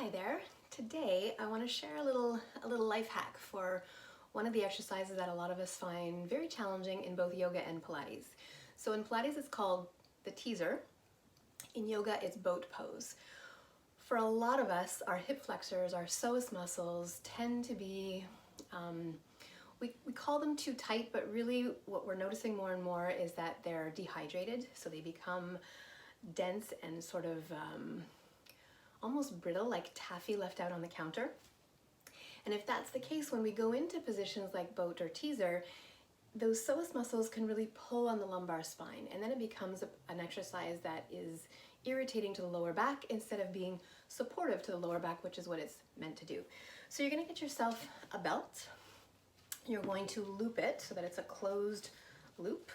Hi there. Today I want to share a little life hack for one of the exercises that a lot of us find very challenging in both yoga and Pilates. So in Pilates it's called the TEASER. In yoga it's boat pose. For a lot of us, our hip flexors, our psoas muscles tend to be, we call them too tight, but really what we're noticing more and more is that they're dehydrated. So they become dense and sort of almost brittle, like taffy left out on the counter. And if that's the case, when we go into positions like boat or teaser, those psoas muscles can really pull on the lumbar spine, and then it becomes an exercise that is irritating to the lower back instead of being supportive to the lower back, which is what it's meant to do. So you're going to get yourself a belt. You're going to loop it so that it's a closed loop.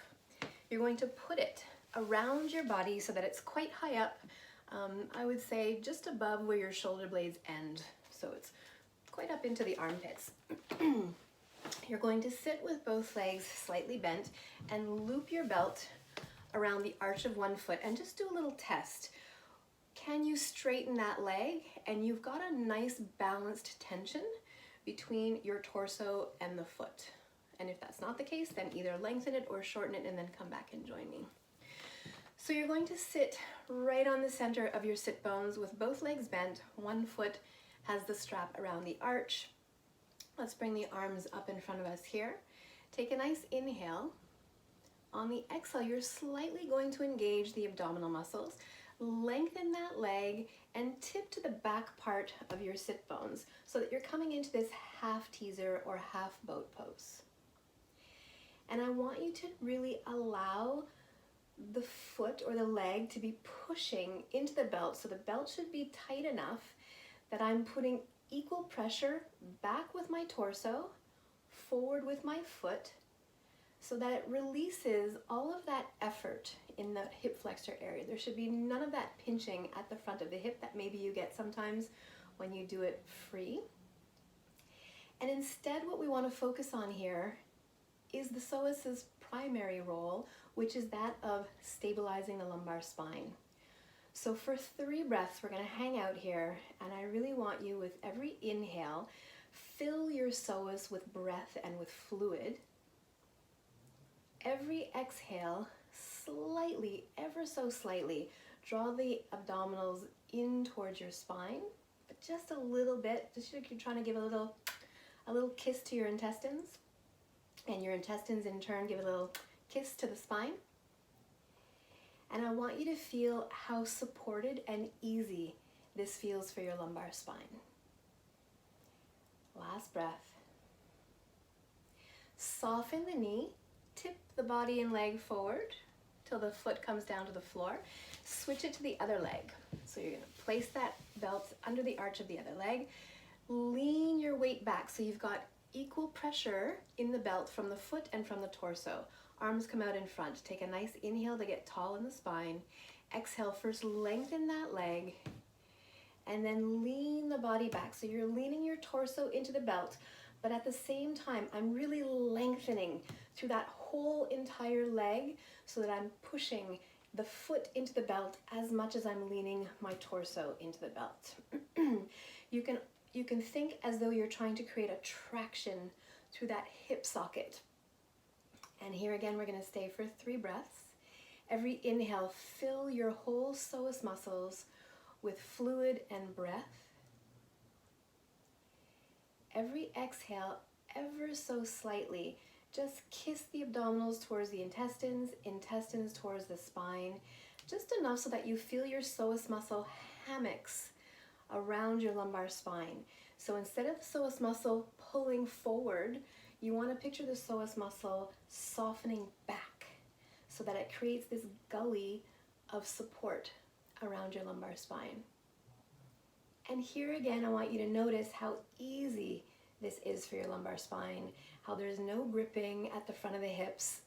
You're going to put it around your body so that it's quite high up. I would say just above where your shoulder blades end, so it's quite up into the armpits. You're going to sit with both legs slightly bent and loop your belt around the arch of one foot and just do a little test. Can you straighten that leg? And you've got a nice balanced tension between your torso and the foot. And if that's not the case, then either lengthen it or shorten it and then come back and join me. So you're going to sit right on the center of your sit bones with both legs bent. One foot has the strap around the arch. Let's bring the arms up in front of us here. Take a nice inhale. On the exhale, you're slightly going to engage the abdominal muscles. Lengthen that leg and tip to the back part of your sit bones so that you're coming into this half teaser or half boat pose. And I want you to really allow the foot or the leg to be pushing into the belt. So the belt should be tight enough that I'm putting equal pressure back with my torso, forward with my foot, so that it releases all of that effort in the hip flexor area. There should be none of that pinching at the front of the hip that maybe you get sometimes when you do it free. And instead, what we want to focus on here is the psoas's primary role, which is that of stabilizing the lumbar spine. So for 3 breaths, we're going to hang out here, and I really want you, with every inhale, fill your psoas with breath and with fluid. Every exhale, slightly, ever so slightly, draw the abdominals in towards your spine, but just a little bit, just like you're trying to give a little kiss to your intestines, and your intestines in turn give a little kiss to the spine. And I want you to feel how supported and easy this feels for your lumbar spine. Last breath. Soften the knee, tip the body and leg forward till the foot comes down to the floor. Switch it to the other leg. So you're going to place that belt under the arch of the other leg. Lean your weight back so you've got equal pressure in the belt from the foot and from the torso. Arms come out in front. Take a nice inhale to get tall in the spine. Exhale, first lengthen that leg and then lean the body back. So you're leaning your torso into the belt, but at the same time, I'm really lengthening through that whole entire leg so that I'm pushing the foot into the belt as much as I'm leaning my torso into the belt. You can think as though you're trying to create a traction through that hip socket. And here again, we're going to stay for 3 breaths. Every inhale, fill your whole psoas muscles with fluid and breath. Every exhale, ever so slightly, just kiss the abdominals towards the intestines, intestines towards the spine, just enough so that you feel your psoas muscle hammocks around your lumbar spine. So instead of the psoas muscle pulling forward, you want to picture the psoas muscle softening back so that it creates this gully of support around your lumbar spine. And here again, I want you to notice how easy this is for your lumbar spine, how there's no gripping at the front of the hips.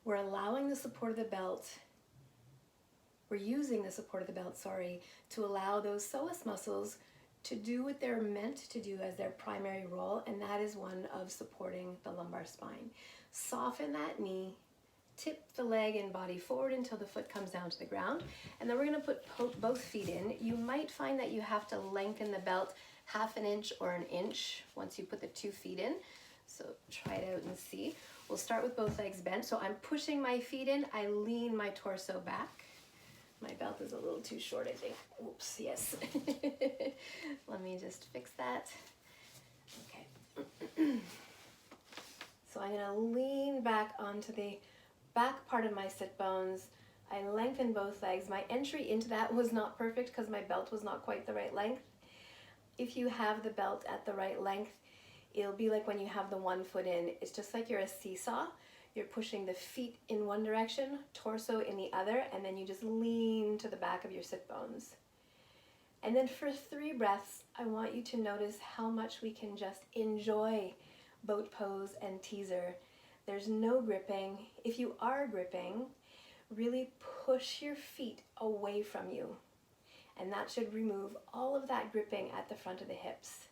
We're allowing the support of the belt, we're using the support of the belt, to allow those psoas muscles to do what they're meant to do as their primary role, and that is one of supporting the lumbar spine. Soften that knee, tip the leg and body forward until the foot comes down to the ground. And then we're gonna put both feet in. You might find that you have to lengthen the belt 1/2 inch or 1 inch once you put the 2 feet in. So try it out and see. We'll start with both legs bent. So I'm pushing my feet in, I lean my torso back. My belt is a little too short, I think. Oops, yes. Let me just fix that. Okay. So I'm gonna lean back onto the back part of my sit bones. I lengthen both legs. My entry into that was not perfect because my belt was not quite the right length. If you have the belt at the right length, it'll be like when you have the 1 foot in. It's just like you're a seesaw. You're pushing the feet in one direction, torso in the other, and then you just lean to the back of your sit bones. And then for 3 breaths, I want you to notice how much we can just enjoy boat pose and teaser. There's no gripping. If you are gripping, really push your feet away from you. And that should remove all of that gripping at the front of the hips.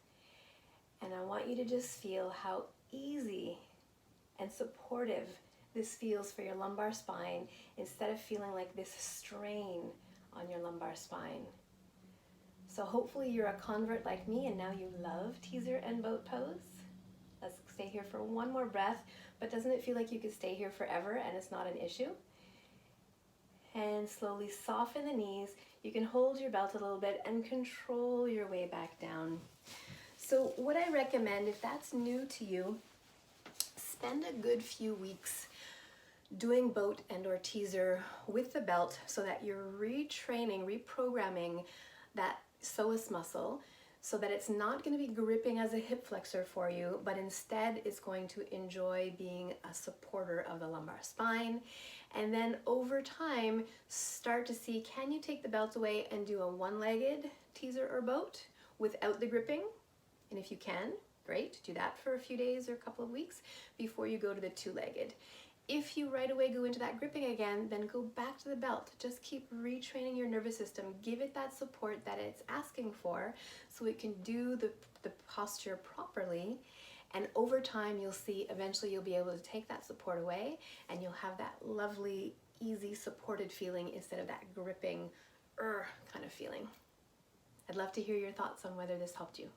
And I want you to just feel how easy and supportive this feels for your lumbar spine instead of feeling like this strain on your lumbar spine. So hopefully you're a convert like me and now you love teaser and boat pose. Let's stay here for 1 more breath, but doesn't it feel like you could stay here forever and it's not an issue? And slowly soften the knees. You can hold your belt a little bit and control your way back down. So what I recommend, if that's new to you, spend a good few weeks doing boat and or teaser with the belt so that you're reprogramming that psoas muscle so that it's not going to be gripping as a hip flexor for you, but instead it's going to enjoy being a supporter of the lumbar spine. And then over time, start to see, can you take the belt away and do a 1-legged teaser or boat without the gripping? And if you can, great, do that for a few days or a couple of weeks before you go to the 2-legged. If you right away go into that gripping again, then go back to the belt. Just keep retraining your nervous system. Give it that support that it's asking for so it can do the posture properly. And over time, you'll see eventually you'll be able to take that support away and you'll have that lovely, easy, supported feeling instead of that gripping, kind of feeling. I'd love to hear your thoughts on whether this helped you.